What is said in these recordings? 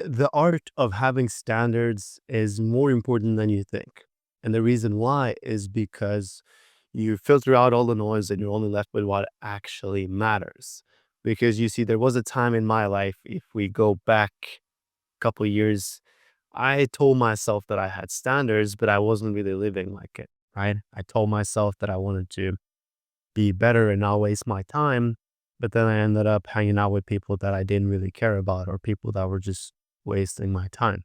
The art of having standards is more important than you think. And the reason why is because you filter out all the noise and you're only left with what actually matters. Because you see, there was a time in my life, if we go back a couple years, I told myself that I had standards, but I wasn't really living like it, right? I told myself that I wanted to be better and not waste my time. But then I ended up hanging out with people that I didn't really care about or people that were just wasting my time.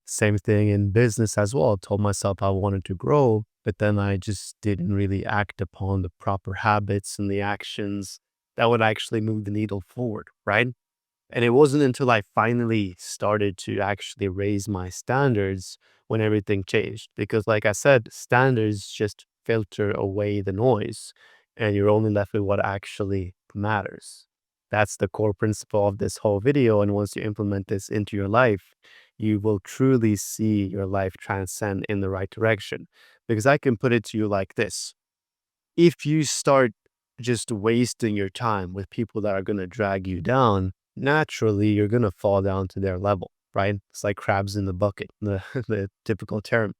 Same thing in business as well. I told myself I wanted to grow, but then I just didn't really act upon the proper habits and the actions that would actually move the needle forward, right? And it wasn't until I finally started to actually raise my standards when everything changed. Because, like I said, standards just filter away the noise and you're only left with what actually matters. That's the core principle of this whole video. And once you implement this into your life, you will truly see your life transcend in the right direction. Because I can put it to you like this: if you start just wasting your time with people that are going to drag you down, naturally you're going to fall down to their level, right? It's like crabs in the bucket, the typical term.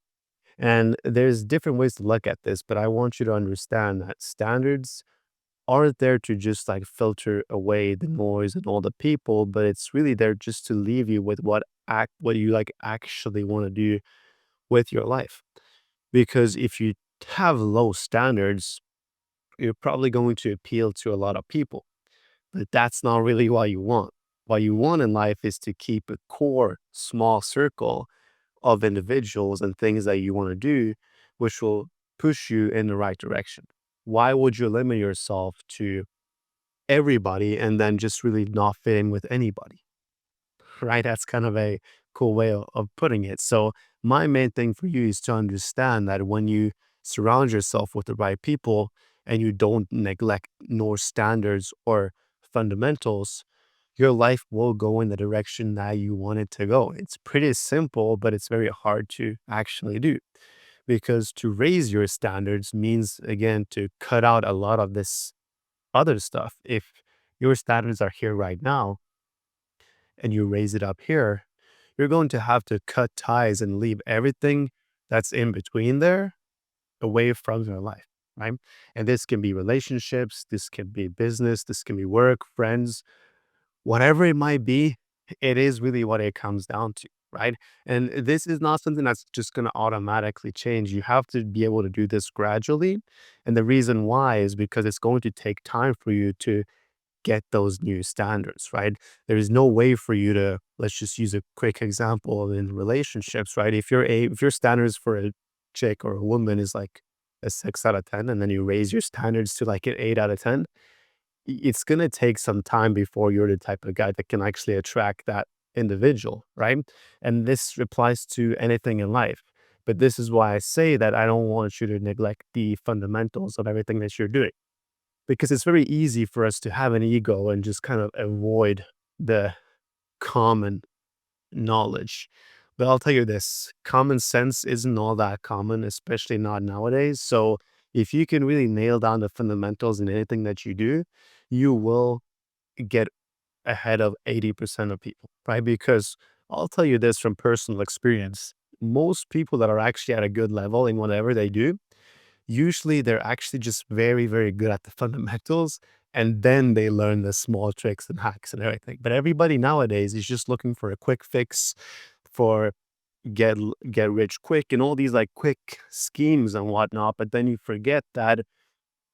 And there's different ways to look at this, but I want you to understand that standards aren't there to just like filter away the noise and all the people, but it's really there just to leave you with what you like actually want to do with your life. Because if you have low standards, you're probably going to appeal to a lot of people, but that's not really what you want. What you want in life is to keep a core, small circle of individuals and things that you want to do, which will push you in the right direction. Why would you limit yourself to everybody and then just really not fit in with anybody? Right? That's kind of a cool way of putting it. So, my main thing for you is to understand that when you surround yourself with the right people and you don't neglect nor standards or fundamentals, your life will go in the direction that you want it to go. It's pretty simple, but it's very hard to actually do because to raise your standards means, again, to cut out a lot of this other stuff. If your standards are here right now, and you raise it up here, you're going to have to cut ties and leave everything that's in between there away from your life, right? And this can be relationships, this can be business, this can be work, friends, whatever it might be. It is really what it comes down to, right? And this is not something that's just going to automatically change. You have to be able to do this gradually. And the reason why is because it's going to take time for you to get those new standards, right? There is no way for you to, let's just use a quick example in relationships, right? If your standards for a chick or a woman is like a 6 out of 10, and then you raise your standards to like an 8 out of 10, it's gonna take some time before you're the type of guy that can actually attract that individual, right? And this applies to anything in life. But this is why I say that I don't want you to neglect the fundamentals of everything that you're doing, because it's very easy for us to have an ego and just kind of avoid the common knowledge. But I'll tell you this, common sense isn't all that common, especially not nowadays. So if you can really nail down the fundamentals in anything that you do, you will get ahead of 80% of people, right? Because I'll tell you this from personal experience. Most people that are actually at a good level in whatever they do, usually they're actually just very, very good at the fundamentals, and then they learn the small tricks and hacks and everything. But everybody nowadays is just looking for a quick fix, for get rich quick and all these like quick schemes and whatnot. But then you forget that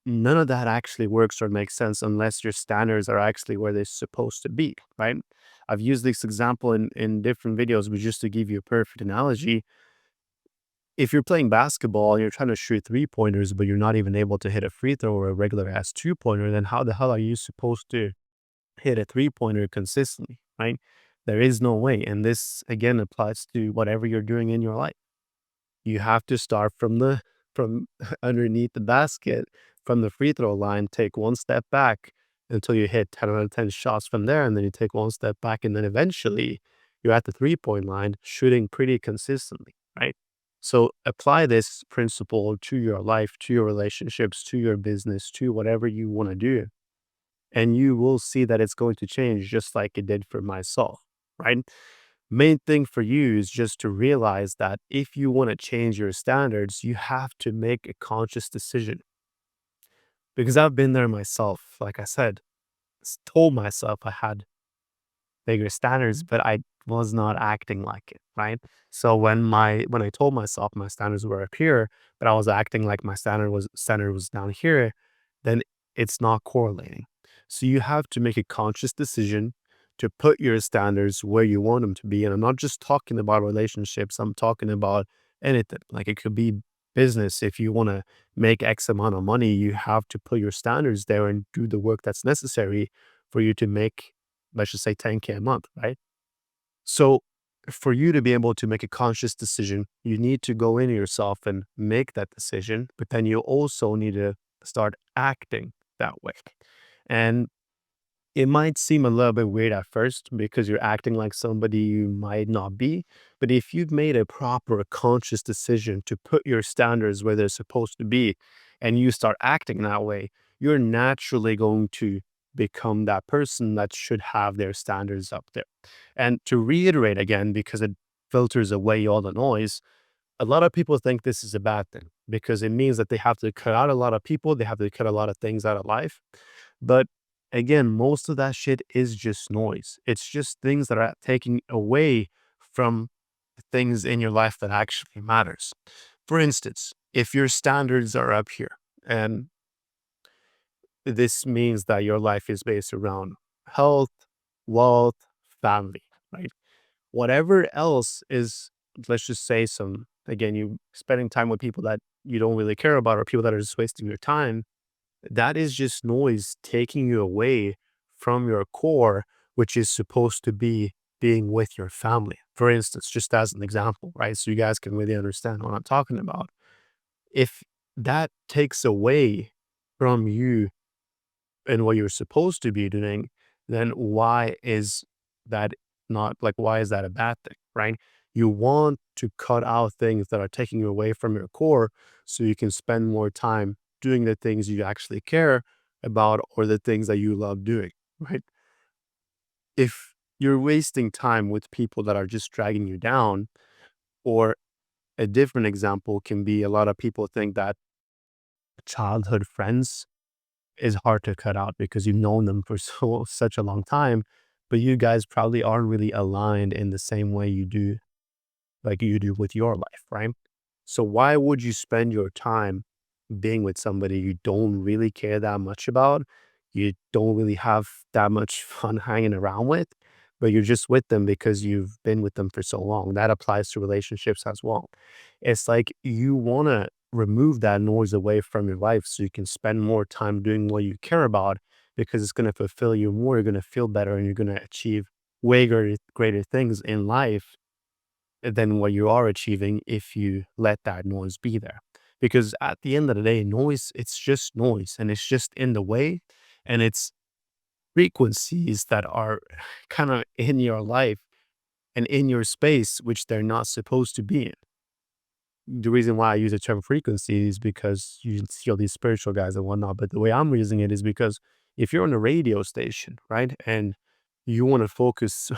none of that actually works or makes sense unless your standards are actually where they're supposed to be, right? I've used this example in different videos, but just to give you a perfect analogy, if you're playing basketball and you're trying to shoot 3 pointers, but you're not even able to hit a free throw or a regular ass 2 pointer, then how the hell are you supposed to hit a 3 pointer consistently, right? There is no way. And this again applies to whatever you're doing in your life. You have to start from underneath the basket, from the free throw line, take one step back until you hit 10 out of 10 shots from there. And then you take one step back, and then eventually you're at the 3 point line shooting pretty consistently, right? So apply this principle to your life, to your relationships, to your business, to whatever you want to do. And you will see that it's going to change just like it did for myself, right? Main thing for you is just to realize that if you want to change your standards, you have to make a conscious decision. Because I've been there myself. Like I said, told myself I had bigger standards, but I was not acting like it, right? So when I told myself my standards were up here, but I was acting like my standard was down here, then it's not correlating. So you have to make a conscious decision to put your standards where you want them to be. And I'm not just talking about relationships, I'm talking about anything. Like it could be business. If you want to make X amount of money, you have to put your standards there and do the work that's necessary for you to make, let's just say, 10K a month, right? So for you to be able to make a conscious decision, you need to go into yourself and make that decision, but then you also need to start acting that way. And it might seem a little bit weird at first because you're acting like somebody you might not be. But if you've made a proper conscious decision to put your standards where they're supposed to be and you start acting that way, you're naturally going to become that person that should have their standards up there. And to reiterate again, because it filters away all the noise, a lot of people think this is a bad thing because it means that they have to cut out a lot of people, they have to cut a lot of things out of life. But again, most of that shit is just noise. It's just things that are taking away from things in your life that actually matters. For instance, if your standards are up here, and this means that your life is based around health, wealth, family, right? Whatever else is, let's just say some, again, you spending time with people that you don't really care about or people that are just wasting your time, that is just noise taking you away from your core, which is supposed to be being with your family. For instance, just as an example, right? So you guys can really understand what I'm talking about. If that takes away from you and what you're supposed to be doing, then why is that not like, why is that a bad thing, right? You want to cut out things that are taking you away from your core so you can spend more time doing the things you actually care about or the things that you love doing, right? If you're wasting time with people that are just dragging you down, or a different example can be a lot of people think that childhood friends is hard to cut out because you've known them for such a long time, but you guys probably aren't really aligned in the same way you do, like you do with your life, right? So why would you spend your time being with somebody you don't really care that much about, you don't really have that much fun hanging around with, but you're just with them because you've been with them for so long? That applies to relationships as well. It's like you want to remove that noise away from your life so you can spend more time doing what you care about because it's going to fulfill you more. You're going to feel better and you're going to achieve way greater things in life than what you are achieving if you let that noise be there. Because at the end of the day, noise, it's just noise and it's just in the way. And it's frequencies that are kind of in your life and in your space, which they're not supposed to be in. The reason why I use the term frequency is because you see all these spiritual guys and whatnot. But the way I'm using it is because if you're on a radio station, right, and you want to focus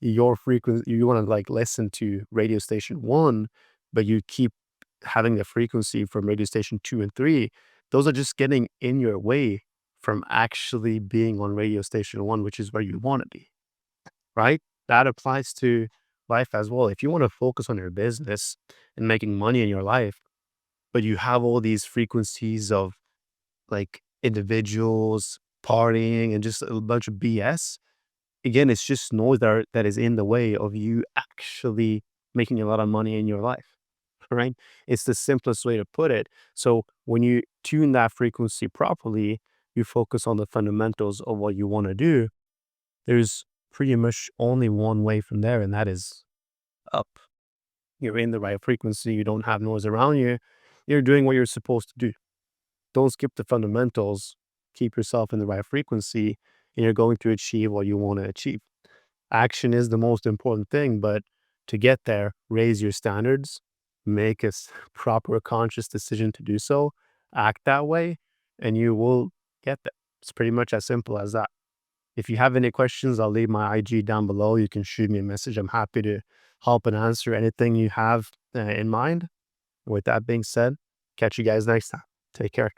your frequency, you want to like listen to radio station one, but you keep having the frequency from radio station two and three, those are just getting in your way from actually being on radio station one, which is where you want to be, right? That applies to life as well. If you want to focus on your business and making money in your life, but you have all these frequencies of like individuals partying and just a bunch of BS, again, it's just noise that is in the way of you actually making a lot of money in your life, right? It's the simplest way to put it. So when you tune that frequency properly, you focus on the fundamentals of what you want to do. There's pretty much only one way from there, and that is up. You're in the right frequency. You don't have noise around you. You're doing what you're supposed to do. Don't skip the fundamentals. Keep yourself in the right frequency, and you're going to achieve what you want to achieve. Action is the most important thing, but to get there, raise your standards, make a proper conscious decision to do so, act that way, and you will get there. It's pretty much as simple as that. If you have any questions, I'll leave my IG down below. You can shoot me a message. I'm happy to help and answer anything you have in mind. With that being said, catch you guys next time. Take care.